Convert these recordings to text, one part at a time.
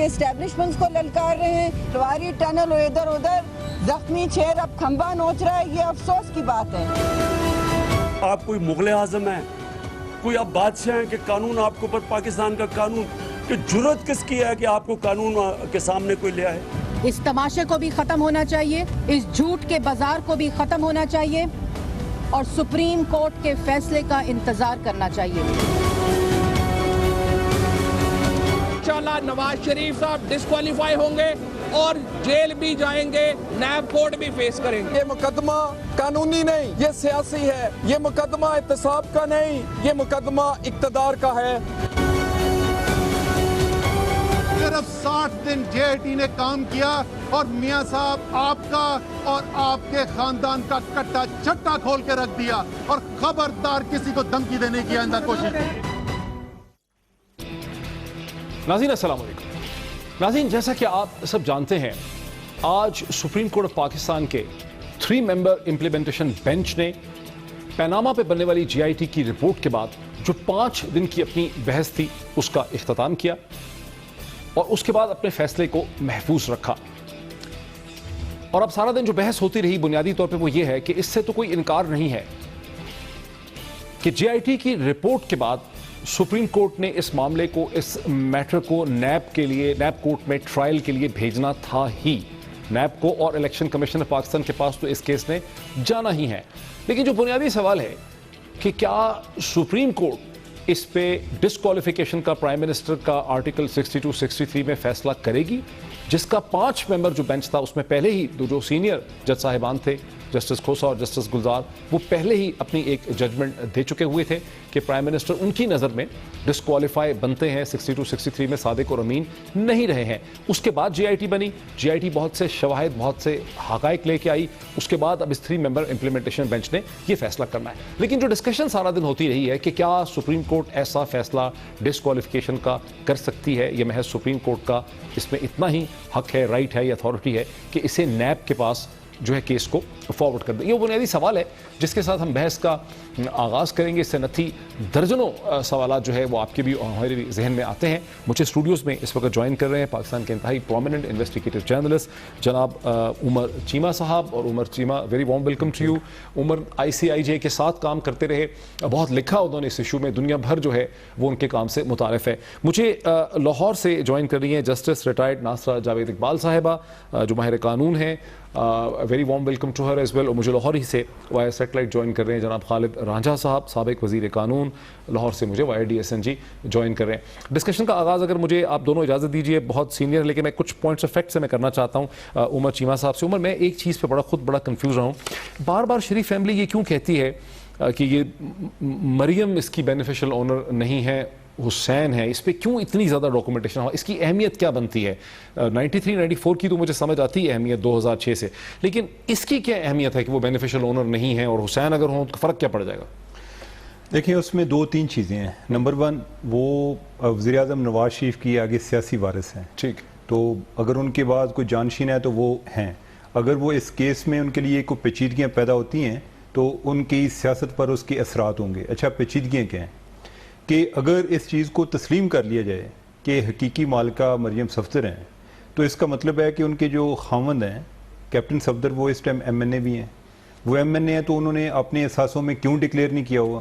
Establishments کو للکار رہے ہیں. رواری ٹنل ادھر ادھر زخمی چہر اب کھمبا نوچ رہا ہے. یہ افسوس کی بات ہے. آپ کوئی مغل اعظم ہیں, کوئی آپ بادشاہ ہیں کہ قانون آپ کے اوپر پاکستان کا قانون, کہ جرت کس کی ہے کہ آپ کو قانون کے سامنے کوئی لے آئے؟ اس تماشے کو بھی ختم ہونا چاہیے, اس جھوٹ کے بازار کو بھی ختم ہونا چاہیے, اور سپریم کورٹ کے فیصلے کا انتظار کرنا چاہیے. انشاءاللہ نواز شریف صاحب ڈسکوالیفائی ہوں گے اور جیل بھی جائیں گے, نیب کورٹ بھی فیس کریں گے. یہ مقدمہ قانونی نہیں, یہ سیاسی ہے. یہ مقدمہ احتساب کا نہیں, یہ مقدمہ اقتدار کا ہے. صرف 60 دن جے آئی ٹی نے کام کیا اور میاں صاحب آپ کا اور آپ کے خاندان کا کٹا چٹا کھول کے رکھ دیا, اور خبردار کسی کو دھمکی دینے کی آئندہ کوشش کی. ناظرین السلام علیکم. ناظرین, جیسا کہ آپ سب جانتے ہیں, آج سپریم کورٹ آف پاکستان کے 3 ممبر امپلیمنٹیشن بینچ نے پیناما پہ بننے والی جے آئی ٹی کی رپورٹ کے بعد جو 5 دن کی اپنی بحث تھی اس کا اختتام کیا, اور اس کے بعد اپنے فیصلے کو محفوظ رکھا. اور اب سارا دن جو بحث ہوتی رہی بنیادی طور پہ وہ یہ ہے کہ اس سے تو کوئی انکار نہیں ہے کہ جے آئی ٹی کی رپورٹ کے بعد سپریم کورٹ نے اس معاملے کو, اس میٹر کو نیب کے لیے, نیب کورٹ میں ٹرائل کے لیے بھیجنا تھا ہی. نیب کو اور الیکشن کمیشن آف پاکستان کے پاس تو اس کیس نے جانا ہی ہے. لیکن جو بنیادی سوال ہے کہ کیا سپریم کورٹ اس پہ ڈسکوالیفیکیشن کا پرائم منسٹر کا آرٹیکل 62-63 میں فیصلہ کرے گی, جس کا 5 ممبر جو بینچ تھا اس میں پہلے ہی جو سینئر جج صاحبان تھے, جسٹس کھوسا اور جسٹس گلزار, وہ پہلے ہی اپنی ایک ججمنٹ دے چکے ہوئے تھے کہ پرائم منسٹر ان کی نظر میں ڈسکوالیفائی بنتے ہیں, 62-63 میں صادق اور امین نہیں رہے ہیں. اس کے بعد جے آئی ٹی بنی, جے آئی ٹی بہت سے شواہد, بہت سے حقائق لے کے آئی. اس کے بعد اب اس 3 ممبر امپلیمنٹیشن بینچ نے یہ فیصلہ کرنا ہے. لیکن جو ڈسکشن سارا دن ہوتی رہی ہے کہ کیا سپریم کورٹ ایسا فیصلہ ڈسکوالیفیکیشن کا کر سکتی ہے, یہ محض سپریم کورٹ کا اس میں اتنا ہی حق ہے, رائٹ ہے, یا اتھارٹی ہے کہ اسے نیب کے پاس جو ہے کیس کو فارورڈ کر دیں. یہ بنیادی سوال ہے جس کے ساتھ ہم بحث کا آغاز کریں گے. اس سے نتھی درجنوں سوالات جو ہے وہ آپ کے بھی اور ہمارے بھی ذہن میں آتے ہیں. مجھے اسٹوڈیوز میں اس وقت جوائن کر رہے ہیں پاکستان کے انتہائی پرومیننٹ انویسٹیگیٹو جرنلسٹ جناب عمر چیمہ صاحب. اور Umar Cheema, very warm welcome to you. Umar ICIJ کے ساتھ کام کرتے رہے, بہت لکھا انہوں نے اس ایشو میں, دنیا بھر جو ہے وہ ان کے کام سے متعارف ہے. مجھے لاہور سے جوائن کر رہی ہیں جسٹس ریٹائرڈ ناصرہ جاوید اقبال صاحبہ, جو ماہر قانون ہیں. Very warm welcome to her as well. اور مجھے لاہور ہی سے وائر سیٹلائٹ جوائن کر رہے ہیں جناب خالد رانجھا صاحب, سابق وزیر قانون. لاہور سے مجھے وائر DSNG جوائن کر رہے ہیں. ڈسکشن کا آغاز اگر مجھے آپ دونوں اجازت دیجیے, بہت سینئر لیکن میں کچھ پوائنٹس آف فیکٹ سے میں کرنا چاہتا ہوں عمر چیمہ صاحب سے. عمر, میں ایک چیز پہ خود بڑا کنفیوز رہا ہوں, بار بار شریف فیملی یہ کیوں کہتی ہے کہ یہ مریم اس کی بینیفیشل اونر نہیں ہے, حسین ہے, اس پہ کیوں اتنی زیادہ ڈاکومنٹیشن ہوا, اس کی اہمیت کیا بنتی ہے؟ 93-94 کی تو مجھے سمجھ آتی ہے اہمیت 2006 سے, لیکن اس کی کیا اہمیت ہے کہ وہ بینیفیشل اونر نہیں ہے اور حسین اگر ہوں تو فرق کیا پڑ جائے گا؟ دیکھیں, اس میں 2-3 چیزیں ہیں. نمبر 1, وہ وزیر اعظم نواز شریف کی آگے سیاسی وارث ہیں, ٹھیک, تو اگر ان کے بعد کوئی جانشین ہے تو وہ ہیں. اگر وہ اس کیس میں ان کے لیے کوئی پیچیدگیاں پیدا ہوتی ہیں تو ان کی سیاست پر اس کے اثرات ہوں گے. اچھا, پیچیدگیاں کیا ہیں کہ اگر اس چیز کو تسلیم کر لیا جائے کہ حقیقی مالکہ مریم صفدر ہیں, تو اس کا مطلب ہے کہ ان کے جو خاوند ہیں کیپٹن صفدر, وہ اس ٹائم MNA بھی ہیں. وہ MNA ہیں تو انہوں نے اپنے احساسوں میں کیوں ڈکلیئر نہیں کیا ہوا؟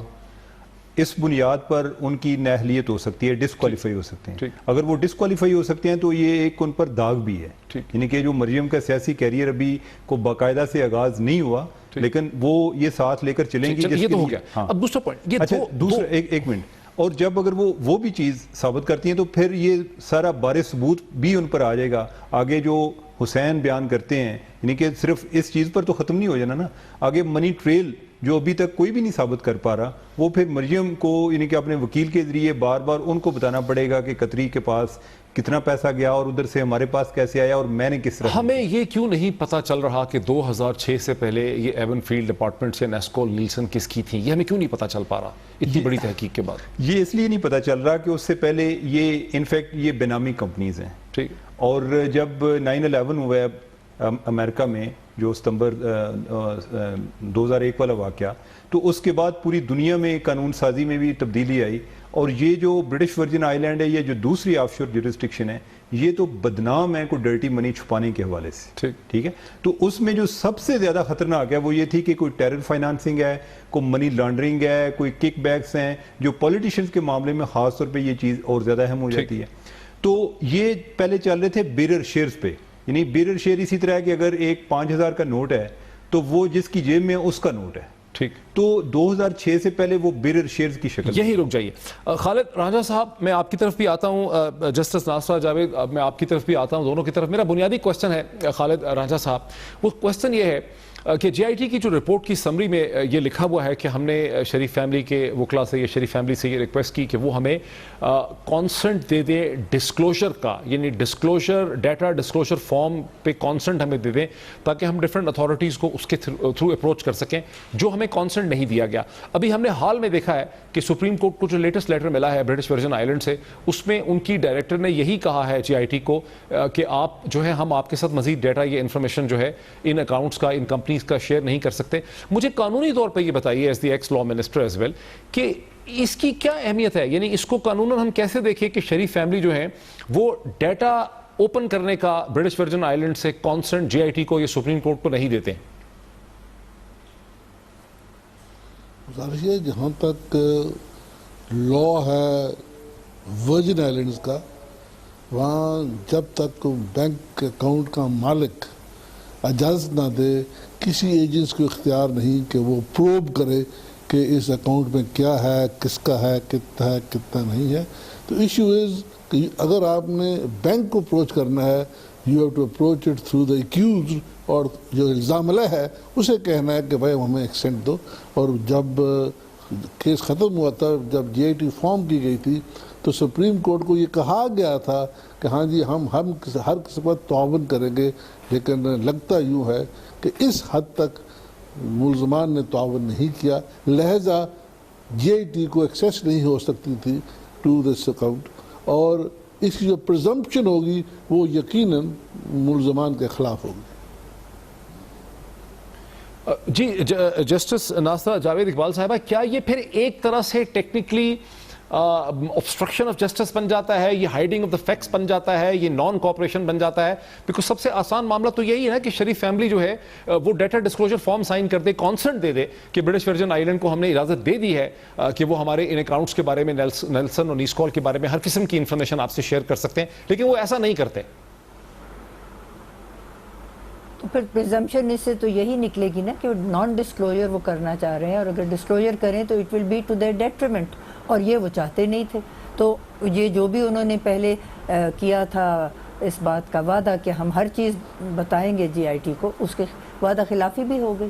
اس بنیاد پر ان کی نااہلیت ہو سکتی ہے, ڈسکوالیفائی ہو سکتے ہیں. اگر وہ ڈسکوالیفائی ہو سکتے ہیں تو یہ ایک ان پر داغ بھی ہے, یعنی کہ جو مریم کا سیاسی کیریئر ابھی کو باقاعدہ سے آغاز نہیں ہوا, لیکن وہ یہ ساتھ لے کر چلیں گی. یہ تو ہو گیا. اب دوسرا پوائنٹ, اچھا دوسرا, ایک منٹ, اور جب اگر وہ بھی چیز ثابت کرتی ہیں تو پھر یہ سارا بار ثبوت بھی ان پر آ جائے گا. آگے جو حسین بیان کرتے ہیں, یعنی کہ صرف اس چیز پر تو ختم نہیں ہو جانا نا, آگے منی ٹریل جو ابھی تک کوئی بھی نہیں ثابت کر پا رہا, وہ پھر مریم کو یعنی کہ اپنے وکیل کے ذریعے بار بار ان کو بتانا پڑے گا کہ قطری کے پاس کتنا پیسہ گیا اور ادھر سے ہمارے پاس کیسے آیا اور میں نے کس طرح. ہمیں یہ کیوں نہیں پتا چل رہا کہ 2006 سے پہلے یہ ایون فیلڈ ڈپارٹمنٹ سے نیسکول نیلسن کس کی تھی, یہ ہمیں کیوں نہیں پتا چل پا رہا اتنی بڑی تحقیق کے بعد؟ یہ اس لیے نہیں پتا چل رہا کہ اس سے پہلے یہ انفیکٹ یہ بینامی کمپنیز ہیں, ٹھیک, اور جب 9/11 ہوا ہے امریکہ میں جو ستمبر 2001 والا واقعہ، تو اس کے بعد پوری دنیا میں قانون سازی میں بھی تبدیلی آئی، اور یہ جو برٹش ورجن آئی لینڈ ہے، یہ جو دوسری آف شور جورسڈکشن ہے، یہ تو بدنام ہے کوئی ڈرٹی منی چھپانے کے حوالے سے، ٹھیک ہے. تو اس میں جو سب سے زیادہ خطرناک ہے وہ یہ تھی کہ کوئی ٹیرر فائنانسنگ ہے، کوئی منی لانڈرنگ ہے، کوئی کک بیکس ہیں، جو پولیٹیشنز کے معاملے میں خاص طور پہ یہ چیز اور زیادہ اہم ہو جاتی ہے. تو یہ پہلے چل رہے تھے بیرر شیئرز پہ، یعنی بیرر شیئر اسی طرح ہے کہ اگر ایک 5000 کا نوٹ ہے تو وہ جس کی جیب میں اس کا نوٹ ہے، ٹھیک. تو 2006 سے پہلے وہ بیرر شیئرز کی شکل. یہی رک جائیے. خالد رانجھا صاحب، میں آپ کی طرف بھی آتا ہوں، جسٹس ناصرہ جاوید میں آپ کی طرف بھی آتا ہوں، دونوں کی طرف. میرا بنیادی کوسچن ہے خالد رانجھا صاحب، وہ کوسچن یہ ہے کہ جے آئی ٹی کی جو رپورٹ کی سمری میں یہ لکھا ہوا ہے کہ ہم نے شریف فیملی کے وکلاء سے یا شریف فیملی سے یہ ریکویسٹ کی کہ وہ ہمیں کانسنٹ دے دیں ڈسکلوجر کا، یعنی ڈسکلوجر ڈیٹا ڈسکلوجر فارم پہ کانسنٹ ہمیں دے دیں تاکہ ہم ڈفرینٹ اتھارٹیز کو اس کے تھرو اپروچ کر سکیں، جو ہمیں کانسنٹ نہیں دیا گیا. ابھی ہم نے حال میں دیکھا ہے کہ سپریم کورٹ کو جو لیٹسٹ لیٹر ملا ہے برٹش ورجن آئی لینڈ سے، اس میں ان کی ڈائریکٹر نے یہی کہا ہے جے آئی ٹی کو کہ آپ جو ہے ہم آپ کے ساتھ مزید ڈیٹا، یہ انفارمیشن جو ہے ان اکاؤنٹس کا، ان کمپنیز کا شیئر نہیں کر سکتے. مجھے قانونی طور پہ یہ بتائیے as the ex law minister as well کہ اس کی کیا اہمیت ہے، یعنی اس کو قانوناً ہم کیسے دیکھیں کہ شریف فیملی جو ہے وہ ڈیٹا اوپن کرنے کا برٹش ورجن آئی لینڈ سے کانسنٹ جے آئی ٹی کو یا سپریم کورٹ کو نہیں دیتے ہیں؟ جہاں تک لا ہے ورجن آئی لینڈز کا، وہاں جب تک بینک اکاؤنٹ کا مالک اجازت نہ دے، کسی ایجنٹس کو اختیار نہیں کہ وہ پروب کرے کہ اس اکاؤنٹ میں کیا ہے، کس کا ہے، کتنا نہیں ہے. تو ایشو از کہ اگر آپ نے بینک کو اپروچ کرنا ہے، you have to approach it through the accused, اور جو الزام علیہ ہے اسے کہنا ہے کہ بھائی ہمیں ایکسٹینڈ دو. اور جب کیس ختم ہوا تھا، جب جے آئی ٹی فارم کی گئی تھی، تو سپریم کورٹ کو یہ کہا گیا تھا کہ ہاں جی ہم ہر قسم کا تعاون کریں گے، لیکن لگتا یوں ہے کہ اس حد تک ملزمان نے تعاون نہیں کیا، لہذا جے آئی ٹی کو ایکسیس نہیں ہو سکتی تھی ٹو دس اکاؤنٹ، اور اس کی جو پرزمپشن ہوگی وہ یقیناً ملزمان کے خلاف ہوگی. جی جسٹس ناصرہ جاوید اقبال صاحبہ، کیا یہ پھر ایک طرح سے ٹیکنیکلی obstruction آف جسٹس بن جاتا ہے، یہ ہائیڈنگ آف دا فیکٹس بن جاتا ہے، یہ نان کوآپریشن بن جاتا ہے؟ بیکاز سب سے آسان معاملہ تو یہی ہے نا کہ شریف فیملی جو ہے وہ ڈیٹا ڈسکلوجر فارم سائن کر دے، کانسنٹ دے دے کہ برٹش ورجن آئی لینڈ کو ہم نے اجازت دے دی ہے کہ وہ ہمارے ان اکاؤنٹس کے بارے میں، نیلسن اور نیسکال کے بارے میں ہر قسم کی انفارمیشن آپ سے شیئر کر سکتے ہیں، لیکن وہ ایسا نہیں کرتے. تو پھر پریزمپشن اس سے تو یہی نکلے گی نا کہ نان ڈسکلوجر وہ کرنا چاہ رہے ہیں، اور اگر ڈسکلوجر کریں تو it will be to their detriment, اور یہ وہ چاہتے نہیں تھے. تو یہ جو بھی انہوں نے پہلے کیا تھا اس بات کا وعدہ کہ ہم ہر چیز بتائیں گے جے آئی ٹی کو، اس کے وعدہ خلافی بھی ہو گئی.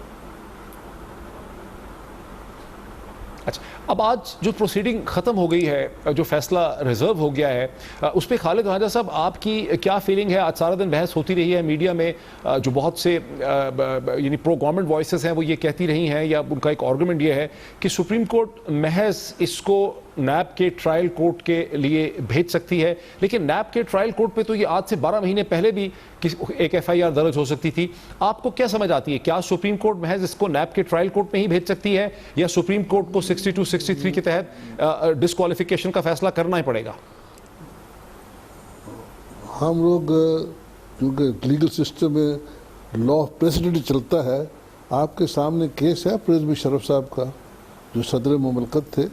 اچھا، اب آج جو پروسیڈنگ ختم ہو گئی ہے، جو فیصلہ ریزرو ہو گیا ہے، اس پہ خالد رانجھا صاحب آپ کی کیا فیلنگ ہے؟ آج سارا دن بحث ہوتی رہی ہے میڈیا میں، جو بہت سے یعنی پرو گورنمنٹ وائسز ہیں وہ یہ کہتی رہی ہیں، یا ان کا ایک آرگومنٹ یہ ہے کہ سپریم کورٹ محض اس کو نیب کے ٹرائل کورٹ کے لیے بھیج سکتی ہے، لیکن نیب کے ٹرائل کورٹ پہ تو یہ آج سے 12 مہینے پہلے بھی ایک ایف آئی آر درج ہو سکتی تھی. آپ کو کیا سمجھ آتی ہے، کیا سپریم کورٹ محض اس کو نیب کے ٹرائل کورٹ میں ہی بھیج سکتی ہے، یا سپریم کورٹ کو 62 63 کے تحت ڈسکوالیفیکیشن کا فیصلہ کرنا ہی پڑے گا؟ ہم لوگ کیونکہ لیگل سسٹم میں لا آف پریسیڈنٹ چلتا ہے، آپ کے سامنے کیس ہے پریز مشرف صاحب کا جو صدر مملکت تھے،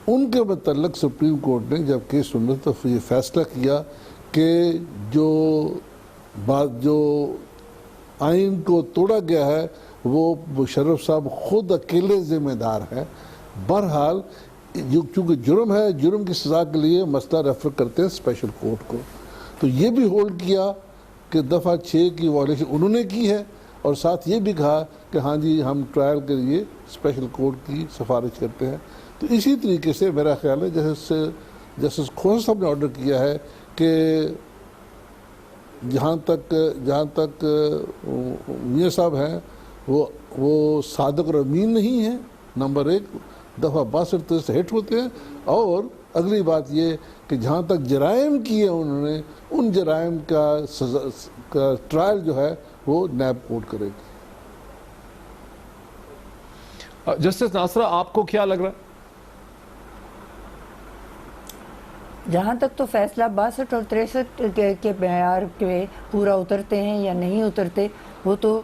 ان کے متعلق سپریم کورٹ نے جب کیس سنا تو یہ فیصلہ کیا کہ جو آئین کو توڑا گیا ہے وہ مشرف صاحب خود اکیلے ذمہ دار ہیں. بہرحال چونکہ جرم ہے، جرم کی سزا کے لیے مسئلہ ریفر کرتے ہیں اسپیشل کورٹ کو. تو یہ بھی ہولڈ کیا کہ دفعہ 6 کی وائلیشن انہوں نے کی ہے، اور ساتھ یہ بھی کہا کہ ہاں جی ہم ٹرائل کے لیے اسپیشل کورٹ کی سفارش کرتے ہیں. تو اسی طریقے سے میرا خیال ہے جیسے جسٹس کھوسا صاحب نے آرڈر کیا ہے کہ جہاں تک میاں صاحب ہیں وہ صادق اور امین نہیں ہیں، نمبر 1 دفعہ 62 سے ہٹ ہوتے ہیں، اور اگلی بات یہ کہ جہاں تک جرائم کیے انہوں نے، ان جرائم کا ٹرائل جو ہے وہ نیب کورٹ کرے گی. جسٹس ناصرہ، آپ کو کیا لگ رہا ہے؟ جہاں تک تو فیصلہ 62 اور 63 کے معیار کے پورا اترتے ہیں یا نہیں اترتے، وہ تو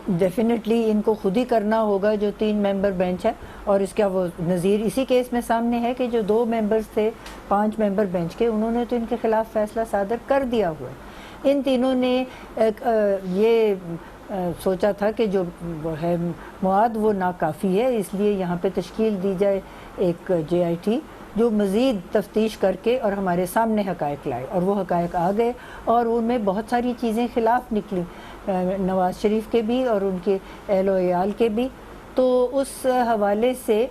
ڈیفینیٹلی ان کو خود ہی کرنا ہوگا جو 3 ممبر بینچ ہے. اور اس کا وہ نظیر اسی کیس میں سامنے ہے کہ جو 2 ممبرز تھے 5 ممبر بینچ کے، انہوں نے تو ان کے خلاف فیصلہ صادر کر دیا ہوا ہے. ان تینوں نے یہ سوچا تھا کہ جو ہے مواد وہ ناکافی ہے، اس لیے یہاں پہ تشکیل دی جائے ایک JIT جو مزید تفتیش کر کے اور ہمارے سامنے حقائق لائے. اور وہ حقائق آ گئے اور ان میں بہت ساری چیزیں خلاف نکلی، نواز شریف کے بھی اور ان کے اہل و عیال کے بھی. تو اس حوالے سے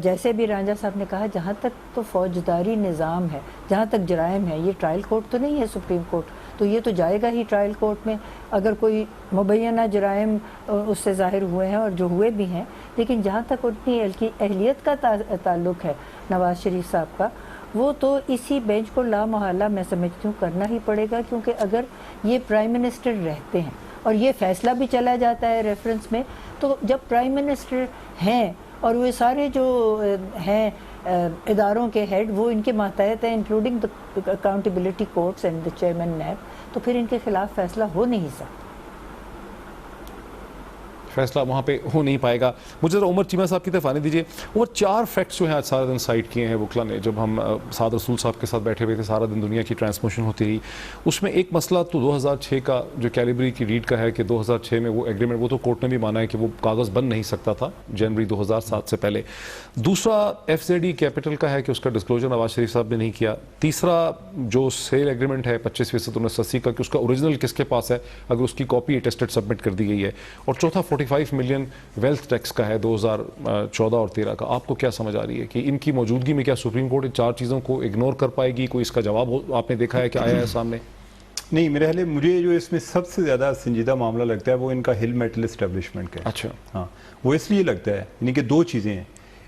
جیسے بھی رانجھا صاحب نے کہا، جہاں تک تو فوجداری نظام ہے، جہاں تک جرائم ہے، یہ ٹرائل کورٹ تو نہیں ہے سپریم کورٹ، تو یہ تو جائے گا ہی ٹرائل کورٹ میں اگر کوئی مبینہ جرائم اس سے ظاہر ہوئے ہیں اور جو ہوئے بھی ہیں. لیکن جہاں تک اپنی اہلیت کا تعلق ہے نواز شریف صاحب کا، وہ تو اسی بینچ کو لامحالہ میں سمجھتی ہوں کرنا ہی پڑے گا. کیونکہ اگر یہ پرائم منسٹر رہتے ہیں اور یہ فیصلہ بھی چلا جاتا ہے ریفرنس میں، تو جب پرائم منسٹر ہیں اور وہ سارے جو ہیں اداروں کے ہیڈ وہ ان کے ماتحت ہیں، including the accountability courts and the chairman NAB, تو پھر ان کے خلاف فیصلہ ہو نہیں سکتا. فیصلہ وہاں پہ ہو نہیں پائے گا. مجھے ذرا عمر چیمہ صاحب کی طرف آنے دیجیے. وہ 4 فیکٹس جو ہیں آج سارا دن سائٹ کیے ہیں وکلا نے، جب ہم سعد رسول صاحب کے ساتھ بیٹھے ہوئے تھے سارا دن دنیا کی ٹرانسمیشن ہوتی رہی. اس میں ایک مسئلہ تو 2006 کا جو کیلیبری کی ریڈ کا ہے کہ 2006 میں وہ ایگریمنٹ، وہ تو کورٹ نے بھی مانا ہے کہ وہ کاغذ بن نہیں سکتا تھا جنوری 2007 سے پہلے. دوسرا FZE کیپٹل کا ہے کہ اس کا ڈسکلوجر نواز شریف صاحب نے نہیں کیا. تیسرا جو سیل ایگریمنٹ ہے 25% 1980 کا، کہ اس کا اوریجنل کس کے پاس ہے اگر اس کی کاپی اٹیسٹڈ سبمٹ کر دی گئی ہے. اور چوتھا 45 ملین ویلتھ ٹیکس کا ہے 2014 اور 13 کا. آپ کو کیا سمجھ آ رہی ہے کہ ان کی موجودگی میں کیا سپریم کورٹ ان 4 چیزوں کو اگنور کر پائے گی؟ کوئی اس کا جواب آپ نے دیکھا ہے کہ آیا ہے سامنے؟ نہیں، میرے خیال مجھے جو اس میں سب سے زیادہ سنجیدہ معاملہ لگتا ہے وہ ان کا ہل میٹل اسٹیبلشمنٹ کا ہے. اچھا، ہاں، وہ اس لیے لگتا ہے یعنی کہ 2 چیزیں ہیں.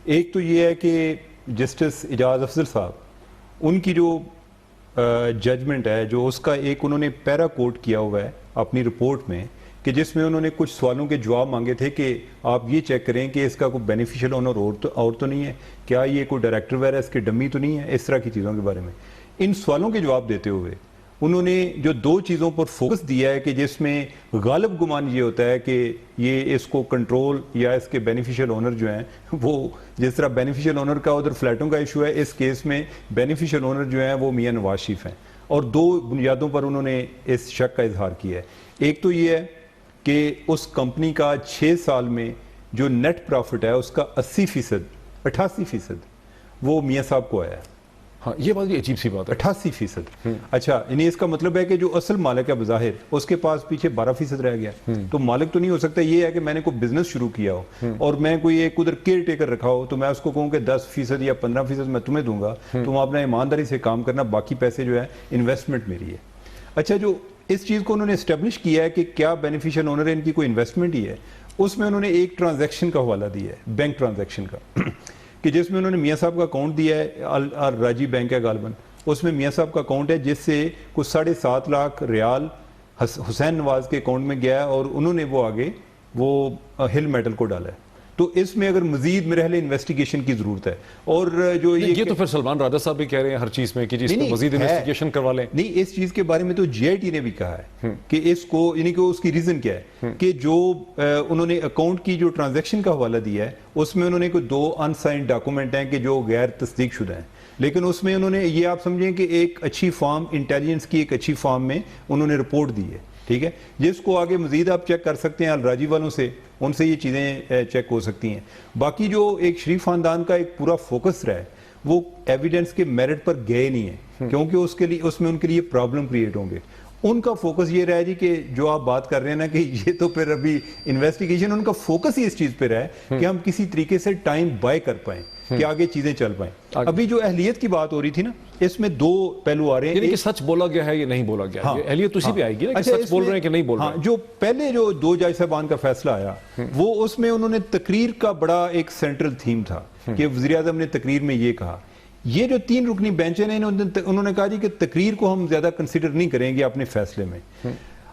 ایک تو یہ ہے کہ جسٹس اعجاز افضل صاحب، ان کی جو ججمنٹ ہے، جو اس کا ایک انہوں نے پیرا کوٹ کیا ہوا ہے اپنی رپورٹ میں، کہ جس میں انہوں نے کچھ سوالوں کے جواب مانگے تھے کہ آپ یہ چیک کریں کہ اس کا کوئی بینیفیشل اونر اور تو نہیں ہے، کیا یہ کوئی ڈائریکٹر وغیرہ اس کی ڈمی تو نہیں ہے، اس طرح کی چیزوں کے بارے میں. ان سوالوں کے جواب دیتے ہوئے انہوں نے جو 2 چیزوں پر فوکس دیا ہے کہ جس میں غالب گمان یہ ہوتا ہے کہ یہ اس کو کنٹرول یا اس کے بینیفیشل اونر جو ہیں، وہ جس طرح بینیفیشل اونر کا ادھر فلیٹوں کا ایشو ہے، اس کیس میں بینیفیشل اونر جو ہیں وہ میاں نواز شریف ہیں. اور 2 بنیادوں پر انہوں نے اس شک کا اظہار کیا ہے. ایک تو یہ ہے کہ اس کمپنی کا 6 سال میں جو نیٹ پروفٹ ہے اس کا 80%، 88% وہ میاں صاحب کو آیا ہے. ہاں، یہ بات بھی عجیب سی بات ہے، 88%. اچھا، یعنی اس کا مطلب ہے کہ جو اصل مالک ہے بظاہر اس کے پاس پیچھے 12% رہ گیا. تو مالک تو نہیں ہو سکتا. یہ ہے کہ میں نے کوئی بزنس شروع کیا ہو اور میں کوئی ایک ادھر کیئر ٹیکر رکھا ہو، تو میں اس کو کہوں کہ 10% یا 15% میں تمہیں دوں گا، تم اپنا ایمانداری سے کام کرنا، باقی پیسے جو ہے انویسٹمنٹ میری ہے. اچھا، جو اس چیز کو انہوں نے اسٹیبلش کیا ہے کہ کیا بینیفیشل اونر ہے ان کی کوئی انویسٹمنٹ ہی ہے، اس میں انہوں نے ایک ٹرانزیکشن کا حوالہ دیا ہے، بینک ٹرانزیکشن کا، کہ جس میں انہوں نے میاں صاحب کا اکاؤنٹ دیا ہے، الراجی بینک ہے غالباً، اس میں میاں صاحب کا اکاؤنٹ ہے جس سے کچھ 7.5 لاکھ ریال حسین نواز کے اکاؤنٹ میں گیا ہے اور انہوں نے وہ آگے وہ ہل میٹل کو ڈالا ہے. تو اس میں اگر مزید میرے خیال انویسٹیگیشن کی ضرورت ہے. اور جو یہ تو پھر سلمان راجہ صاحب بھی کہہ رہے ہیں ہر چیز میں کہ جی اس کو مزید انویسٹیگیشن کروا لیں. نہیں، اس چیز کے بارے میں تو JIT نے بھی کہا ہے کہ اس کو، یعنی کہ اس کی ریزن کیا ہے کہ جو انہوں نے اکاؤنٹ کی جو ٹرانزیکشن کا حوالہ دیا ہے اس میں انہوں نے کوئی 2 انسائنڈ ڈاکومنٹ ہیں کہ جو غیر تصدیق شدہ ہیں. لیکن اس میں انہوں نے یہ آپ سمجھیں کہ ایک اچھی فارم، انٹیلیجنس کی ایک اچھی فارم میں انہوں نے رپورٹ دی ہے، ٹھیک ہے، جس کو آگے مزید آپ چیک کر سکتے ہیں الراجی والوں سے، ان سے یہ چیزیں چیک ہو سکتی ہیں. باقی جو ایک شریف خاندان کا ایک پورا فوکس رہا ہے وہ ایویڈنس کے میرٹ پر گئے نہیں ہیں، کیونکہ اس میں ان کے لیے پرابلم کریٹ ہوں گے. ان کا فوکس یہ رہا جی کہ جو آپ بات کر رہے ہیں نا کہ یہ تو پھر ابھی انویسٹیگیشن، ان کا فوکس ہی اس چیز پہ رہا ہے کہ ہم کسی طریقے سے ٹائم بائی کر پائیں کہ آگے چیزیں چل پائیں. ابھی جو اہلیت کی بات ہو رہی تھی نا، اس میں 2 پہلو آ رہے ہیں، یعنی کہ سچ بولا گیا ہے یا نہیں بولا گیا ہے، اہلیت اسی پہ آئے گی نا کہ سچ بول رہے ہیں کہ نہیں بول رہے ہیں. جو پہلے جو 2 جج صاحبان کا فیصلہ آیا وہ اس میں انہوں نے تقریر کا بڑا ایک سینٹرل تھیم تھا کہ وزیر اعظم نے تقریر میں یہ کہا. یہ جو 3 رکنی بینچ ہیں انہوں نے کہا جی کہ تقریر کو ہم زیادہ کنسیڈر نہیں کریں گے اپنے فیصلے میں.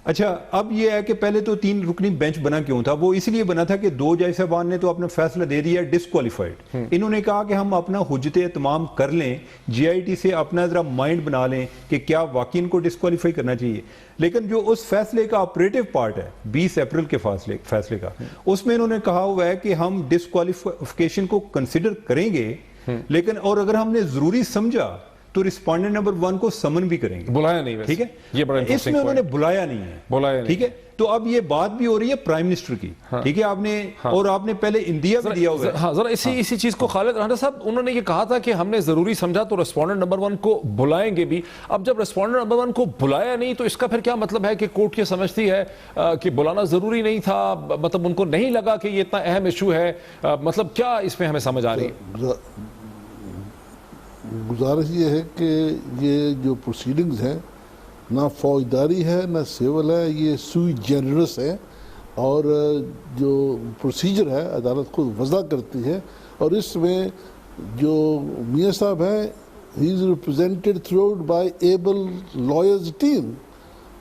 اچھا اب یہ ہے کہ پہلے تو 3 رکنی بینچ بنا کیوں تھا؟ وہ اس لیے بنا تھا کہ 2 جج صاحبان نے تو اپنا فیصلہ دے دیا ڈسکوالیفائڈ. انہوں نے کہا کہ ہم اپنا حجت اتمام کر لیں, جی آئی ٹی سے اپنا ذرا مائنڈ بنا لیں کہ کیا واقعی ان کو ڈسکوالیفائی کرنا چاہیے. لیکن جو اس فیصلے کا آپریٹو پارٹ ہے 20 اپریل کے فیصلے کا, اس میں انہوں نے کہا ہوا ہے کہ ہم ڈسکوالیفیکیشن کو کنسیڈر کریں گے, لیکن اور اگر ہم نے ضروری سمجھا تو رسپونڈنٹ نمبر 1 کو سمن بھی کریں گے. بلایا نہیں, ٹھیک ہے, یہ بڑا اس میں انہوں نے بلایا نہیں ہے, ٹھیک ہے. تو اب یہ بات بھی ہو رہی ہے پرائم منسٹر کی, ٹھیک ہے, آپ نے اور آپ نے پہلے اندیا بھی دیا ہوا ہے. ہاں ذرا اسی چیز کو خالد رانجھا صاحب, انہوں نے یہ کہا تھا کہ ہم نے ضروری سمجھا تو رسپونڈنٹ نمبر 1 کو بلائیں گے بھی. اب جب رسپونڈنٹ نمبر 1 کو بلایا نہیں تو اس کا پھر کیا مطلب ہے کہ کورٹ یہ سمجھتی ہے کہ بلانا ضروری نہیں تھا, مطلب ان کو نہیں لگا کہ یہ اتنا اہم ایشو ہے, مطلب کیا اس میں ہمیں سمجھ آ رہی ہے؟ گزارش یہ ہے کہ یہ جو پروسیڈنگز ہیں نہ فوجداری ہے نہ سیول ہے, یہ سوئی جنرس ہے, اور جو پروسیجر ہے عدالت خود وضع کرتی ہے, اور اس میں جو میاں صاحب ہیں he is represented throughout by able lawyers team,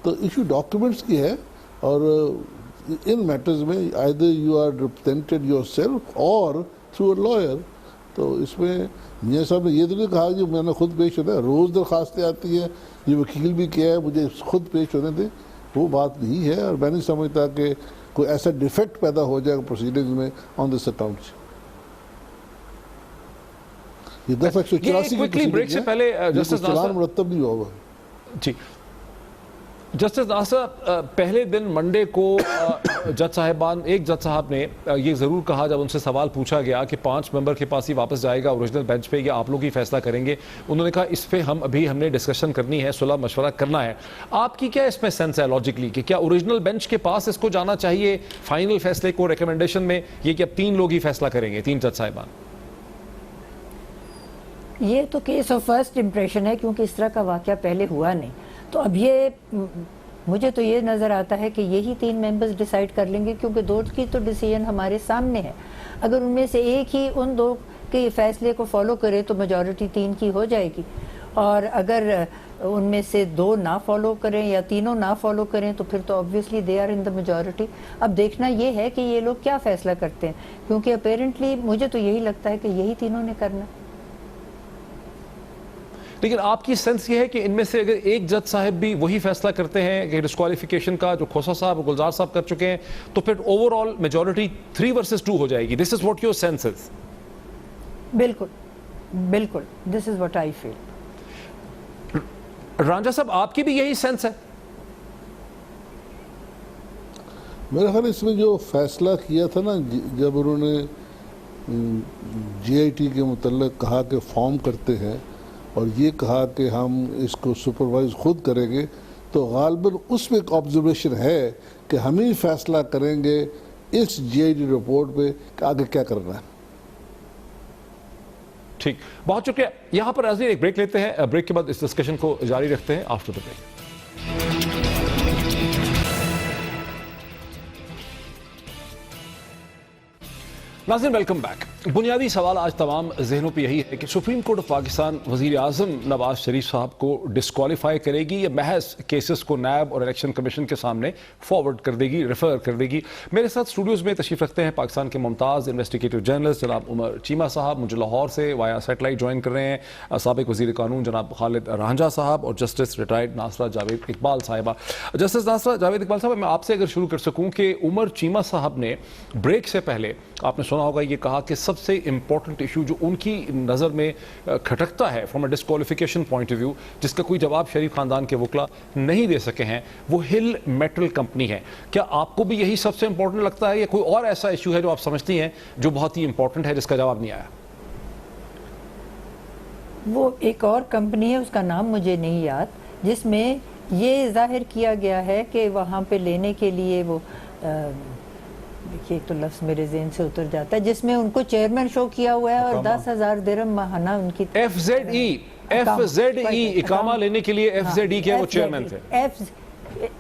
تو ایشو ڈاکیومنٹس کی ہے, اور ان میٹرز میں either you are represented yourself or through a lawyer. تو اس میں میاں صاحب نے یہ تو نہیں کہا کہ میں نے خود پیش ہونا ہے, روز درخواستیں آتی ہیں, یہ وکیل بھی کیا ہے مجھے خود پیش ہونے دے, وہ بات نہیں ہے. اور میں نہیں سمجھتا کہ کوئی ایسا ڈیفیکٹ پیدا ہو جائے پروسیڈنگز میں آن دس اکاؤنٹ. یہ دفعہ 184 سے پہلے جسٹس چلان مرتب نہیں ہوگا. جی جسٹس ناصر, پہلے دن منڈے کو جج صاحبان, ایک جج صاحب نے یہ ضرور کہا جب ان سے سوال پوچھا گیا کہ 5 ممبر کے پاس ہی واپس جائے گا اوریجنل بینچ پہ یا آپ لوگ ہی فیصلہ کریں گے, انہوں نے کہا اس پہ ہم نے ڈسکشن کرنی ہے, صلح مشورہ کرنا ہے. آپ کی کیا اس میں سینس ہے لاجکلی کہ کیا اوریجنل بینچ کے پاس اس کو جانا چاہیے فائنل فیصلے کو ریکمنڈیشن میں, یہ کہ اب 3 لوگ ہی فیصلہ کریں گے, 3 جج صاحبان؟ یہ تو کیس آف فرسٹ امپریشن ہے کیونکہ اس طرح کا واقعہ پہلے ہوا نہیں. تو اب یہ مجھے تو یہ نظر آتا ہے کہ یہی 3 ممبرز ڈیسائیڈ کر لیں گے, کیونکہ 2 کی تو ڈیسیژن ہمارے سامنے ہے. اگر ان میں سے ایک ہی ان 2 کے فیصلے کو فالو کرے تو میجورٹی 3 کی ہو جائے گی, اور اگر ان میں سے 2 نہ فالو کریں یا تینوں نہ فالو کریں تو پھر تو obviously they are in the majority. اب دیکھنا یہ ہے کہ یہ لوگ کیا فیصلہ کرتے ہیں, کیونکہ اپیرنٹلی مجھے تو یہی لگتا ہے کہ یہی تینوں نے کرنا. لیکن آپ کی سینس یہ ہے کہ ان میں سے اگر ایک جج صاحب بھی وہی فیصلہ کرتے ہیں کہ ڈسکوالیفیکیشن کا جو کھوسا صاحب اور گلزار صاحب کر چکے ہیں, تو پھر اوور آل میجورٹی 3 versus 2 ہو جائے گی. دس از واٹ یور سینس از؟ بالکل دس از واٹ آئی فیل. رانجھا صاحب آپ کی بھی یہی سینس ہے؟ میرے خیال اس میں جو فیصلہ کیا تھا نا, جب انہوں نے جی آئی ٹی کے متعلق کہا کہ فارم کرتے ہیں اور یہ کہا کہ ہم اس کو سپروائز خود کریں گے, تو غالباً اس میں ایک آبزرویشن ہے کہ ہم ہی فیصلہ کریں گے اس جی آئی ٹی رپورٹ پہ کہ آگے کیا کرنا ہے. ٹھیک, بہت شکریہ. یہاں پر ناظرین ایک بریک لیتے ہیں, بریک کے بعد اس ڈسکشن کو جاری رکھتے ہیں آفٹر دا بریک. ناظرین ویلکم بیک. بنیادی سوال آج تمام ذہنوں پہ یہی ہے کہ سپریم کورٹ آف پاکستان وزیر اعظم نواز شریف صاحب کو ڈسکوالیفائی کرے گی یا محض کیسز کو نیب اور الیکشن کمیشن کے سامنے فارورڈ کر دے گی, ریفر کر دے گی. میرے ساتھ اسٹوڈیوز میں تشریف رکھتے ہیں پاکستان کے ممتاز انویسٹیگیٹو جرنلسٹ جناب عمر چیمہ صاحب, مجھے لاہور سے وایا سیٹلائٹ جوائن کر رہے ہیں سابق وزیر قانون جناب خالد رانجھا صاحب, اور جسٹس ریٹائرڈ ناصرہ جاوید اقبال صاحبہ. جسٹس ناصرہ جاوید اقبال صاحب, میں آپ سے اگر شروع کر سکوں کہ عمر چیمہ صاحب نے بریک سے پہلے آپ نے سنا ہوگا یہ کہا کہ سب سے امپورٹنٹ ایشو جو ان کی نظر میں کھٹکتا ہے from a disqualification point of view, جس کا کوئی جواب شریف خاندان کے وکلا نہیں دے سکے ہیں, وہ ہل میٹل کمپنی ہے. کیا آپ کو بھی یہی سب سے امپورٹنٹ لگتا ہے یا کوئی اور ایسا ایشو ہے جو آپ سمجھتی ہیں جو بہت ہی امپورٹنٹ ہے جس کا جواب نہیں آیا؟ وہ ایک اور کمپنی ہے, اس کا نام مجھے نہیں یاد, جس میں یہ ظاہر کیا گیا ہے کہ وہاں پہ لینے کے لیے وہ دیکھیے ایک تو لفظ میرے ذہن سے اتر جاتا ہے, جس میں ان کو چیئرمین شو کیا ہوا ہے اور 10,000 درہم ماہانہ ان کی FZE اقامہ لینے کے لیے FZE کے وہ چیئرمین تھے.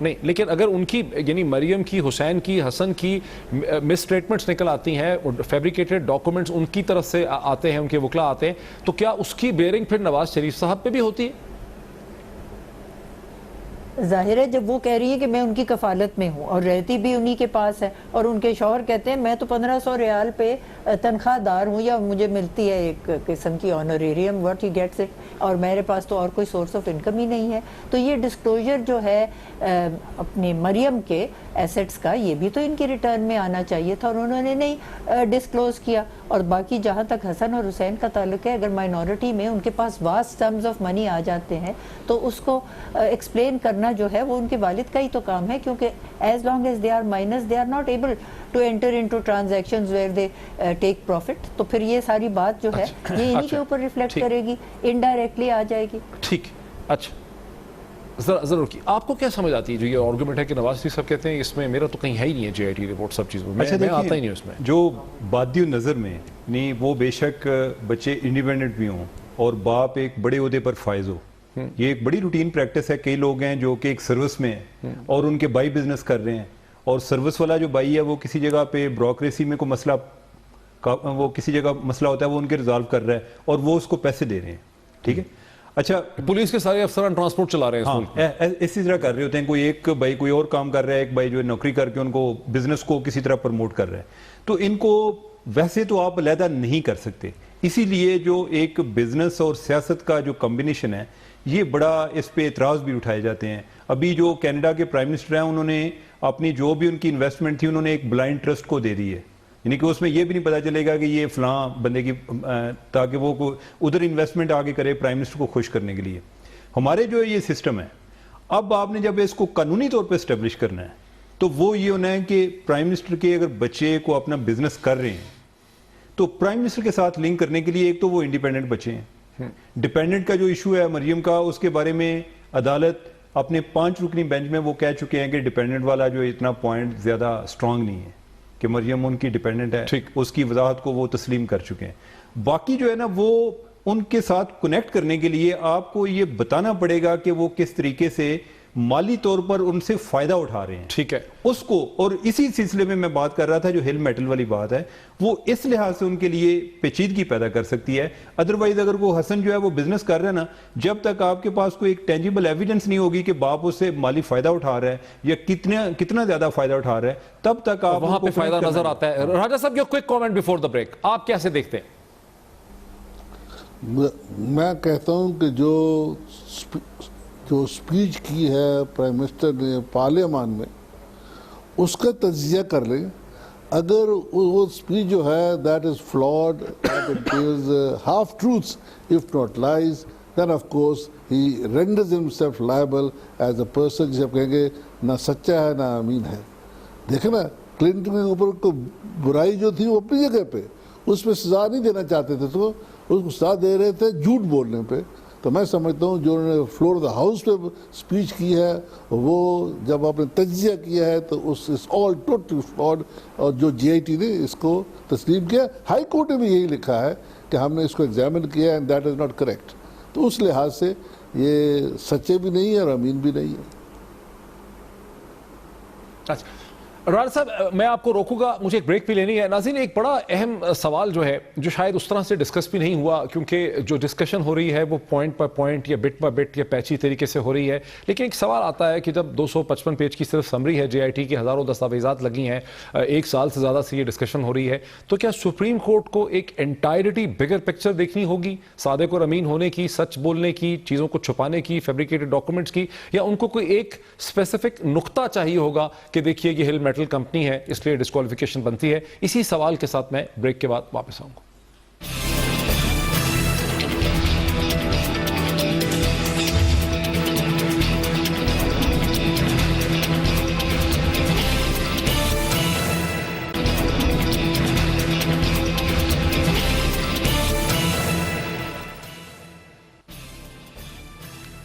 نہیں لیکن اگر ان کی یعنی مریم کی, حسین کی, حسن کی مس اسٹیٹمنٹس نکل آتی ہیں, فیبریکیٹڈ ڈاکومنٹس ان کی طرف سے آتے ہیں, ان کے وکلا آتے ہیں, تو کیا اس کی بیئرنگ پھر نواز شریف صاحب پہ بھی ہوتی ہے؟ ظاہر ہے جب وہ کہہ رہی ہے کہ میں ان کی کفالت میں ہوں اور رہتی بھی انہی کے پاس ہے, اور ان کے شوہر کہتے ہیں میں تو 1500 ریال پہ تنخواہ دار ہوں, یا مجھے ملتی ہے ایک قسم کی آنریریم واٹ ہی گیٹس اٹ, اور میرے پاس تو اور کوئی سورس آف انکم ہی نہیں ہے. تو یہ ڈسکلوجر جو ہے اپنی مریم کے ایسٹس کا, یہ بھی تو ان کی ریٹرن میں آنا چاہیے تھا, اور انہوں نے نہیں ڈسکلوز کیا. اور باقی جہاں تک حسن اور حسین کا تعلق ہے, اگر مائنورٹی میں ان کے پاس واسٹ سمز آف منی آ جاتے ہیں تو اس کو ایکسپلین کرنا جو ہے وہ ان کے والد کا ہی تو کام ہے, کیونکہ as long as they are minors they are not able to enter into transactions where they take profit. تو پھر یہ ساری بات جو ہے یہ انہی کے اوپر ریفلیکٹ کرے گی, انڈائریکٹلی آ جائے گی. ٹھیک, اچھا ضرور کی آپ کو کیا سمجھ آتی ہے جو یہ آرگومنٹ ہے کہ نواز شریف صاحب کہتے ہیں اس میں میرا تو کہیں ہے ہی نہیں ہے جے آئی ٹی رپورٹ سب چیزوں میں آتا ہی نہیں اس میں. جو بادی نظر میں نہیں, وہ بے شک بچے انڈیپینڈنٹ بھی ہوں اور باپ ایک بڑے عہدے پر فائز ہو, یہ ایک بڑی روٹین پریکٹس ہے. کئی لوگ ہیں جو کہ ایک سروس میں ہیں اور ان کے بھائی بزنس کر رہے ہیں, اور سروس والا جو بھائی ہے وہ کسی جگہ پہ بیوروکریسی میں کوئی مسئلہ, وہ کسی جگہ مسئلہ ہوتا ہے وہ ان کے ریزالو کر رہا ہے اور وہ اس کو پیسے دے رہے ہیں. ٹھیک ہے, اچھا پولیس کے سارے افسران ٹرانسپورٹ چلا رہے ہیں, اسی طرح کر رہے ہوتے ہیں. کوئی ایک بھائی کوئی اور کام کر رہا ہے, ایک بھائی جو نوکری کر کے ان کو بزنس کو کسی طرح پروموٹ کر رہا ہے. تو ان کو ویسے تو آپ علیحدہ نہیں کر سکتے, اسی لیے جو ایک بزنس اور سیاست کا جو کمبینیشن ہے یہ بڑا, اس پہ اعتراض بھی اٹھائے جاتے ہیں. ابھی جو کینیڈا کے پرائم منسٹر ہیں انہوں نے اپنی جو بھی ان کی انویسٹمنٹ تھی انہوں نے ایک بلائنڈ ٹرسٹ کو دے دی ہے, یعنی کہ اس میں یہ بھی نہیں پتا چلے گا کہ یہ فلاں بندے کی, تاکہ وہ ادھر انویسٹمنٹ آگے کرے پرائم منسٹر کو خوش کرنے کے لیے. ہمارے جو یہ سسٹم ہے, اب آپ نے جب اس کو قانونی طور پہ اسٹیبلش کرنا ہے تو وہ یہ ہونا ہے کہ پرائم منسٹر کے اگر بچے کو اپنا بزنس کر رہے ہیں تو پرائم منسٹر کے ساتھ لنک کرنے کے لیے ایک تو وہ انڈیپینڈنٹ بچے ہیں. ڈیپینڈنٹ کا جو ایشو ہے مریم کا, اس کے بارے میں عدالت اپنے 5 رکنی بینچ میں وہ کہہ چکے ہیں کہ ڈیپینڈنٹ والا جو اتنا پوائنٹ زیادہ اسٹرانگ نہیں ہے کہ مریم ان کی ڈیپینڈنٹ ہے, اس کی وضاحت کو وہ تسلیم کر چکے ہیں. باقی جو ہے نا وہ ان کے ساتھ کنیکٹ کرنے کے لیے آپ کو یہ بتانا پڑے گا کہ وہ کس طریقے سے مالی طور پر ان سے فائدہ اٹھا رہے ہیں. ٹھیک ہے, اس کو, اور اسی سلسلے میں بات کر رہا تھا جو ہل میٹل والی بات ہے, وہ اس لحاظ سے ان کے لیے پیچیدگی پیدا کر سکتی ہے. ادروائز اگر وہ حسن جو ہے وہ بزنس کر رہا ہے نا, جب تک آپ کے پاس کوئی ایک ٹینجیبل ایویڈنس نہیں ہوگی کہ باپ اس سے مالی فائدہ اٹھا رہا ہے یا کتنا زیادہ فائدہ اٹھا رہا ہے, تب تک آپ وہاں پہ فائدہ نظر آتا ہے. راجہ صاحب یہ quick comment before the break, آپ کیسے دیکھتے ہیں؟ میں کہتا ہوں کہ جو سپیچ کی ہے پرائم منسٹر نے پارلیمان میں, اس کا تجزیہ کر لیں. اگر وہ سپیچ جو ہے that is flawed, that entails half truths if not lies, then of course he renders himself liable as a person جسے آپ کہیں گے نہ سچا ہے نہ امین ہے. دیکھیں نا, کلنٹن کے اوپر برائی جو تھی وہ اپنی جگہ پہ, اس پہ سزا نہیں دینا چاہتے تھے تو اس کو سزا دے رہے تھے جھوٹ بولنے پہ. تو میں سمجھتا ہوں جو انہوں نے فلور آف دا ہاؤس پہ سپیچ کی ہے, وہ جب آپ نے تجزیہ کیا ہے تو اس آل ٹوٹلی فلاڈ, اور جو جے آئی ٹی نے اس کو تسلیم کیا. ہائی کورٹ نے بھی یہی لکھا ہے کہ ہم نے اس کو ایگزامن کیا and that is not correct. تو اس لحاظ سے یہ سچے بھی نہیں ہے اور امین بھی نہیں ہے. اچھا راجہ صاحب میں آپ کو روکوں گا, مجھے ایک بریک بھی لینی ہے. ناظرین ایک بڑا اہم سوال جو ہے جو شاید اس طرح سے ڈسکس بھی نہیں ہوا, کیونکہ جو ڈسکشن ہو رہی ہے وہ پوائنٹ پر پوائنٹ یا بٹ پر بٹ یا پیچی طریقے سے ہو رہی ہے. لیکن ایک سوال آتا ہے کہ جب 255 پیج کی صرف سمری ہے, جے آئی ٹی کی ہزاروں دستاویزات لگی ہیں, 1 سال سے زیادہ سے یہ ڈسکشن ہو رہی ہے, تو کیا سپریم کورٹ کو ایک انٹائرٹی بگر پکچر دیکھنی ہوگی, صادق اور امین ہونے کی, سچ بولنے کی, چیزوں کو چھپانے کی, فیبریکیٹڈ ڈاکومنٹس کی, یا ان کو کوئی ایک اسپیسیفک نقطہ چاہیے ہوگا کہ دیکھیے یہ ہل میٹل کمپنی ہے اس لیے ڈسکوالیفیکیشن بنتی ہے؟ اسی سوال کے ساتھ میں بریک کے بعد واپس آؤں گا.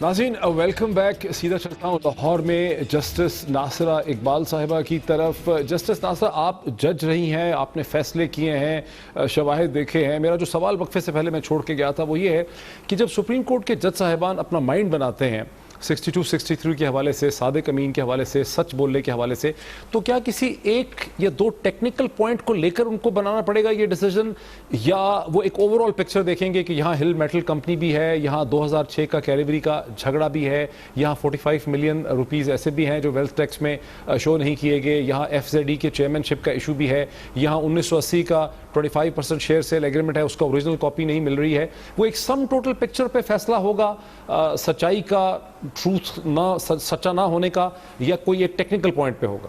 ناظرین ویلکم بیک. سیدھا چلتا ہوں لاہور میں جسٹس ناصرہ اقبال صاحبہ کی طرف. جسٹس ناصرہ آپ جج رہی ہیں, آپ نے فیصلے کیے ہیں, شواہد دیکھے ہیں. میرا جو سوال وقفے سے پہلے میں چھوڑ کے گیا تھا وہ یہ ہے کہ جب سپریم کورٹ کے جج صاحبان اپنا مائنڈ بناتے ہیں 62-63 کے حوالے سے, صادق امین کے حوالے سے, سچ بولنے کے حوالے سے, تو کیا کسی ایک یا دو ٹیکنیکل پوائنٹ کو لے کر ان کو بنانا پڑے گا یہ ڈیسیجن, یا وہ ایک اوور آل پکچر دیکھیں گے کہ یہاں ہل میٹل کمپنی بھی ہے, یہاں 2006 کا کیلیوری کا جھگڑا بھی ہے, یہاں 45 ملین روپیز ایسے بھی ہیں جو ویلتھ ٹیکس میں شو نہیں کیے گئے, یہاں FZE کے چیئرمین شپ کا ایشو بھی ہے, یہاں 1980 کا 25% شیئر سیل ایگریمنٹ ہے, اس کا اوریجنل کاپی نہیں مل رہی ہے. وہ ایک سم ٹوٹل پکچر پہ فیصلہ ہوگا سچائی کا, ٹروتھ نہ سچا نہ ہونے کا, یا کوئی ایک ٹیکنیکل پوائنٹ پہ ہوگا؟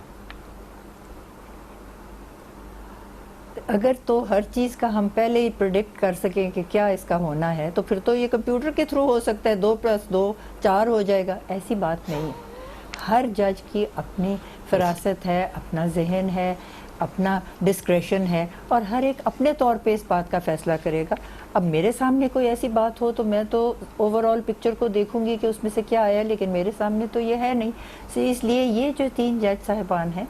اگر تو ہر چیز کا ہم پہلے ہی پریڈکٹ کر سکیں کہ کیا اس کا ہونا ہے, تو پھر تو یہ کمپیوٹر کے تھرو ہو سکتا ہے, 2+2 4 ہو جائے گا. ایسی بات نہیں ہے. ہر جج کی اپنی فراست ہے, اپنا ذہن ہے, اپنا ڈسکریشن ہے, اور ہر ایک اپنے طور پہ اس بات کا فیصلہ کرے گا. اب میرے سامنے کوئی ایسی بات ہو تو میں تو اوور آل پکچر کو دیکھوں گی کہ اس میں سے کیا آیا, لیکن میرے سامنے تو یہ ہے نہیں. اس لیے یہ جو 3 جج صاحبان ہیں,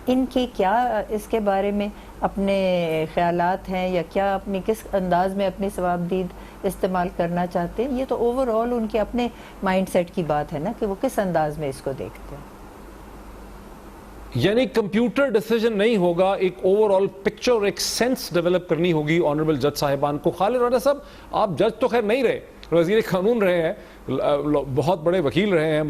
ان کی کیا اس کے بارے میں اپنے خیالات ہیں, یا کیا اپنی کس انداز میں اپنی ثوابدید استعمال کرنا چاہتے ہیں, یہ تو اوور آل ان کے اپنے مائنڈ سیٹ کی بات ہے نا, کہ وہ کس انداز میں اس کو دیکھتے ہیں. یعنی کمپیوٹر ڈیسیجن نہیں ہوگا, ایک اوور آل پکچر, ایک سینس ڈیولپ کرنی ہوگی آنریبل جج صاحبان کو. خالد رانا صاحب, آپ جج تو خیر نہیں رہے, وزیر قانون رہے ہیں, بہت بڑے وکیل رہے ہیں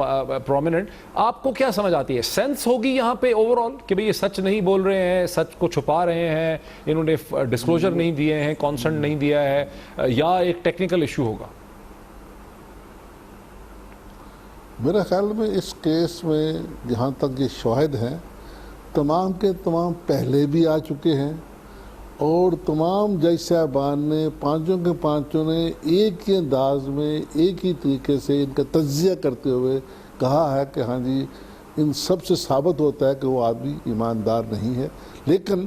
پرومیننٹ, آپ کو کیا سمجھ آتی ہے؟ سینس ہوگی یہاں پہ اوور آل کہ بھئی یہ سچ نہیں بول رہے ہیں, سچ کو چھپا رہے ہیں, انہوں نے ڈسکلوجر نہیں دیے ہیں, کانسنٹ نہیں دیا ہے, یا ایک ٹیکنیکل ایشو ہوگا؟ میرے خیال میں اس کیس میں جہاں تک یہ شواہد ہیں, تمام کے تمام پہلے بھی آ چکے ہیں, اور تمام جج صاحبان نے, پانچوں کے پانچوں نے ایک ہی انداز میں, ایک ہی طریقے سے ان کا تجزیہ کرتے ہوئے کہا ہے کہ ہاں جی, ان سب سے ثابت ہوتا ہے کہ وہ آدمی ایماندار نہیں ہے. لیکن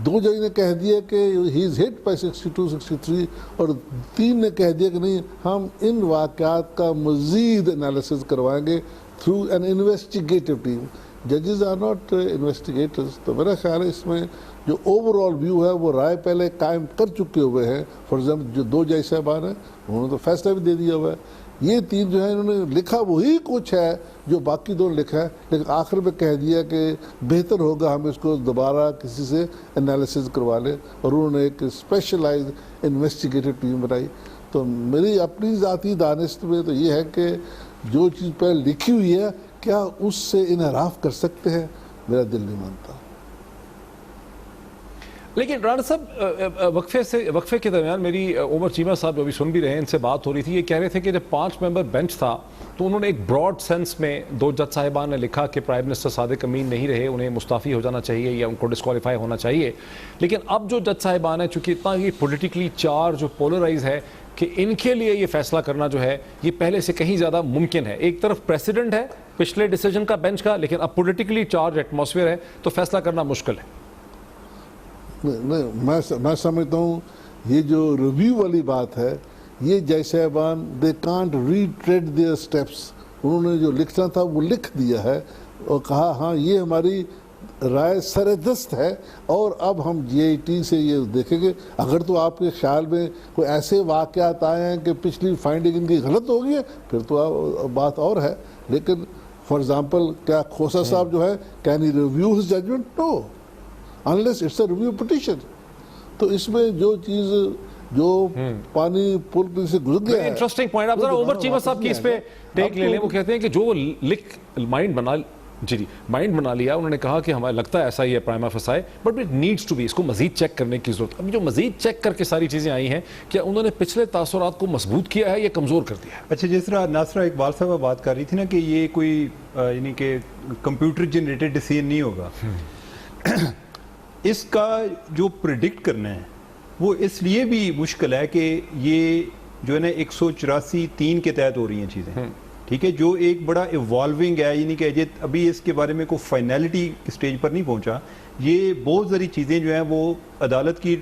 2 جج نے کہہ دیا کہ ہی از ہٹ بائی 62-63, اور 3 نے کہہ دیا کہ نہیں, ہم ان واقعات کا مزید انالیسز کروائیں گے تھرو این انویسٹیگیٹو ٹیم. ججز آر ناٹ انویسٹیگیٹرز. تو میرا خیال ہے اس میں جو اوور آل ویو ہے وہ رائے پہلے قائم کر چکے ہوئے ہیں. فار ایگزامپل جو 2 جج صاحبان ہیں, انہوں نے تو فیصلہ بھی دے دیا ہوا ہے. یہ 3 جو ہیں, انہوں نے لکھا وہی کچھ ہے جو باقی 2 لکھا ہے, لیکن آخر میں کہہ دیا کہ بہتر ہوگا ہم اس کو دوبارہ کسی سے انالیسز کروا لیں, اور انہوں نے ایک اسپیشلائز انویسٹیگیٹو ٹیم بنائی. تو میری اپنی ذاتی دانست میں تو یہ ہے کہ جو چیز پہلے لکھی ہوئی ہے, کیا اس سے انحراف کر سکتے ہیں؟ میرا دل نہیں مانتا. لیکن رانا صاحب, وقفے کے درمیان میری عمر چیمہ صاحب جو ابھی سن بھی رہے ہیں, ان سے بات ہو رہی تھی. یہ کہہ رہے تھے کہ جب 5 ممبر بینچ تھا تو انہوں نے ایک براڈ سینس میں 2 جج صاحبان نے لکھا کہ پرائم منسٹر صادق امین نہیں رہے, انہیں مستعفی ہو جانا چاہیے یا ان کو ڈسکوالیفائی ہونا چاہیے. لیکن اب جو جج صاحبان ہیں, چونکہ اتنا یہ پولیٹیکلی چارج جو پولرائز ہے کہ ان کے لیے یہ فیصلہ کرنا جو ہے یہ پہلے سے کہیں زیادہ ممکن ہے. ایک طرف پریسیڈنٹ ہے پچھلے ڈیسیجن کا بینچ کا, لیکن اب پولیٹیکلی چارج ایٹماسفیئر ہے, تو فیصلہ کرنا مشکل ہے. میں سمجھتا ہوں یہ جو ریویو والی بات ہے, یہ جج صاحبان دے کانٹ ریٹریڈ دیئر اسٹیپس. انہوں نے جو لکھنا تھا وہ لکھ دیا ہے, اور کہا ہاں یہ ہماری رائے سر دست ہے, اور اب ہم GIT سے یہ دیکھیں گے. اگر تو آپ کے خیال میں کوئی ایسے واقعات آئے ہیں کہ پچھلی فائنڈنگ ان کی غلط ہو گئی ہے, پھر تو بات اور ہے. لیکن فار ایگزامپل, کیا کھوسا صاحب جو ہے, can he review his judgment? No, unless it's a review petition. تو اس میں جو چیز جو پانی پل سے گزر گیا ہے. Interesting point. آپ ذرا عمر چیمہ صاحب کی اس پہ ٹیک لے لیں. وہ کہتے ہیں کہ جو لکھ مائنڈ بنا لیا, انہوں نے کہا کہ ہمیں لگتا ہے ایسا ہی ہے prima facie, but it needs to be, اس کو مزید چیک کرنے کی ضرورت. اب جو مزید چیک کر کے ساری چیزیں آئی ہیں, کیا انہوں نے پچھلے تاثرات کو مضبوط کیا ہے یا کمزور کر دیا ہے؟ اچھا, جس طرح ناصرہ اقبال صاحب بات کر رہی تھی نا کہ یہ کوئی یعنی کہ کمپیوٹر جنریٹڈ ڈیسیژن نہیں ہوگا, اس کا جو پریڈکٹ کرنا ہے وہ اس لیے بھی مشکل ہے کہ یہ جو ہے نا 184(3) کے تحت ہو رہی ہیں چیزیں, ٹھیک ہے, جو ایک بڑا ایوالونگ ہے, یعنی کہ ابھی اس کے بارے میں کوئی فائنلٹی کی سٹیج پر نہیں پہنچا. یہ بہت ساری چیزیں جو ہیں وہ عدالت کی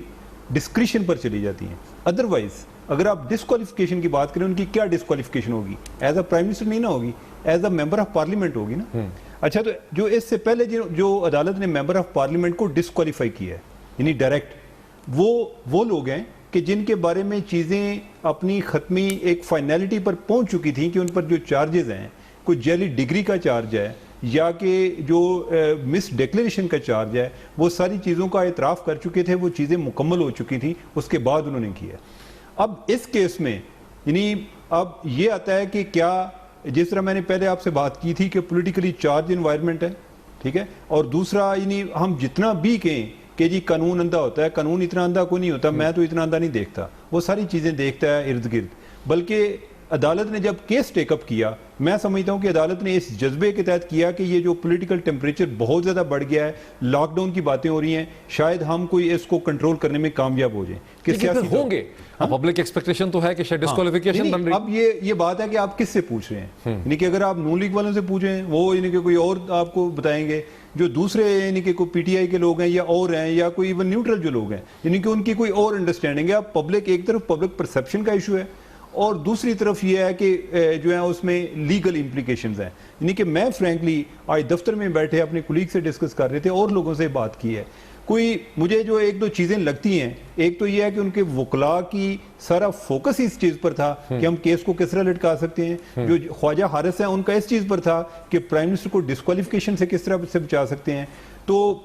ڈسکریشن پر چلی جاتی ہیں. ادروائز اگر آپ ڈسکوالیفیکیشن کی بات کریں, ان کی کیا ڈسکوالیفیکیشن ہوگی؟ ایز اے پرائم منسٹر نہیں نہ ہوگی, as a member of parliament ہوگی نا. اچھا, تو جو اس سے پہلے جو عدالت نے ممبر آف پارلیمنٹ کو ڈسکوالیفائی کیا ہے, یعنی ڈائریکٹ, وہ لوگ ہیں کہ جن کے بارے میں چیزیں اپنی ختمی ایک فائنلٹی پر پہنچ چکی تھیں کہ ان پر جو چارجز ہیں کوئی جعلی ڈگری کا چارج ہے یا کہ جو مس ڈیکلیریشن کا چارج ہے، وہ ساری چیزوں کا اعتراف کر چکے تھے، وہ چیزیں مکمل ہو چکی تھیں، اس کے بعد انہوں نے کیا۔ اب اس کیس میں یعنی اب یہ آتا ہے کہ کیا، جس طرح میں نے پہلے آپ سے بات کی تھی کہ پولیٹیکلی چارج انوائرمنٹ ہے، ٹھیک ہے، اور دوسرا یعنی ہم جتنا بھی کہیں کہ جی قانون اندھا ہوتا ہے، قانون اتنا اندھا کوئی نہیں ہوتا، میں تو اتنا اندھا نہیں دیکھتا، وہ ساری چیزیں دیکھتا ہے ارد گرد، بلکہ عدالت نے جب کیس ٹیک اپ کیا، میں سمجھتا ہوں کہ عدالت نے اس جذبے کے تحت کیا کہ یہ جو پولیٹیکل ٹیمپریچر بہت زیادہ بڑھ گیا ہے، لاک ڈاؤن کی باتیں ہو رہی ہیں، شاید ہم کوئی اس کو کنٹرول کرنے میں کامیاب ہو جائیں کہ لیکن پھر ہوں گے، پبلک ایکسپیکٹیشن تو ہے کہ شاید ڈسکوالیفیکیشن بن رہی۔ اب یہ بات ہے کہ آپ کس سے پوچھ رہے ہیں، یعنی کہ اگر آپ نون لیگ والوں سے پوچھیں وہ یعنی کہ کوئی اور آپ کو بتائیں گے، جو دوسرے یعنی کہ کوئی پی ٹی آئی کے لوگ ہیں یا اور ہیں یا کوئی ایون نیوٹرل جو لوگ ہیں، یعنی کہ ان کی کوئی اور انڈرسٹینڈنگ ہے۔ اب پبلک ایک طرف پبلک پرسیپشن کا ایشو ہے اور دوسری طرف یہ ہے کہ جو ہے اس میں لیگل امپلیکیشنز ہیں، یعنی کہ میں فرینکلی آج دفتر میں بیٹھے اپنے کولیگ سے ڈسکس کر رہے تھے اور لوگوں سے بات کی ہے، کوئی مجھے جو ایک دو چیزیں لگتی ہیں، ایک تو یہ ہے کہ ان کے وکلاء کی سارا فوکس اس چیز پر تھا کہ ہم کیس کو کس طرح لٹکا سکتے ہیں، جو خواجہ حارث ہیں ان کا اس چیز پر تھا کہ پرائم منسٹر کو ڈسکوالیفیکیشن سے کس طرح سے بچا سکتے ہیں، تو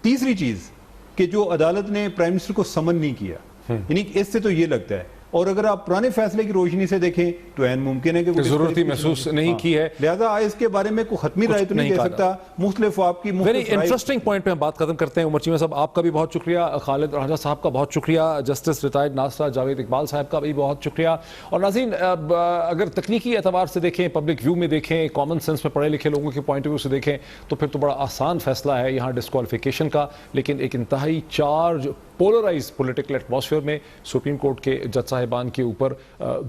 تیسری چیز کہ جو عدالت نے پرائم منسٹر کو سمن نہیں کیا، یعنی اس سے تو یہ لگتا ہے، اور اگر آپ پرانے فیصلے کی روشنی سے دیکھیں تو این ممکن ہے کہ ضرورت ہی محسوس نہیں کی ہے، لہذا اس کے بارے میں کوئی حتمی رائے تو نہیں دے سکتا، مختلف آپ کی ویری انٹرسٹنگ پوائنٹ پہ ہم بات ختم کرتے ہیں۔ عمر چیمہ صاحب آپ کا بھی بہت شکریہ، خالد راجہ صاحب کا بہت شکریہ، جسٹس ریٹائرڈ ناصرہ جاوید اقبال صاحب کا بھی بہت شکریہ، اور ناظرین اگر تکنیکی اعتبار سے دیکھیں، پبلک ویو میں دیکھیں، کامن سینس میں پڑھے لکھے لوگوں کے پوائنٹ آف ویو سے دیکھیں تو پھر تو بڑا آسان فیصلہ ہے یہاں ڈسکوالیفیکیشن کا، لیکن ایک انتہائی چارج پولرائز پولیٹیکل ایٹماسفیئر میں سپریم کورٹ کے جج صاحبان کے اوپر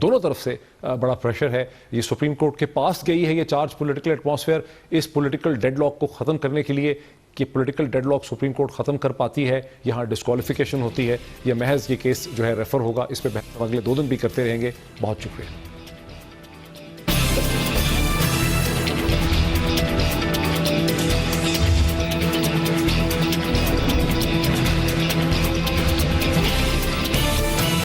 دونوں طرف سے بڑا پریشر ہے، یہ سپریم کورٹ کے پاس گئی ہے یہ چارج پولیٹیکل ایٹماسفیئر، اس پولیٹیکل ڈیڈ لاک کو ختم کرنے کے لیے کہ political deadlock supreme court ختم کر پاتی ہے، یہاں ڈسکوالیفیکیشن ہوتی ہے، یہ محض یہ کیس جو ہے ریفر ہوگا، اس پہ بحث اگلے 2 دن بھی کرتے رہیں گے۔ بہت شکریہ۔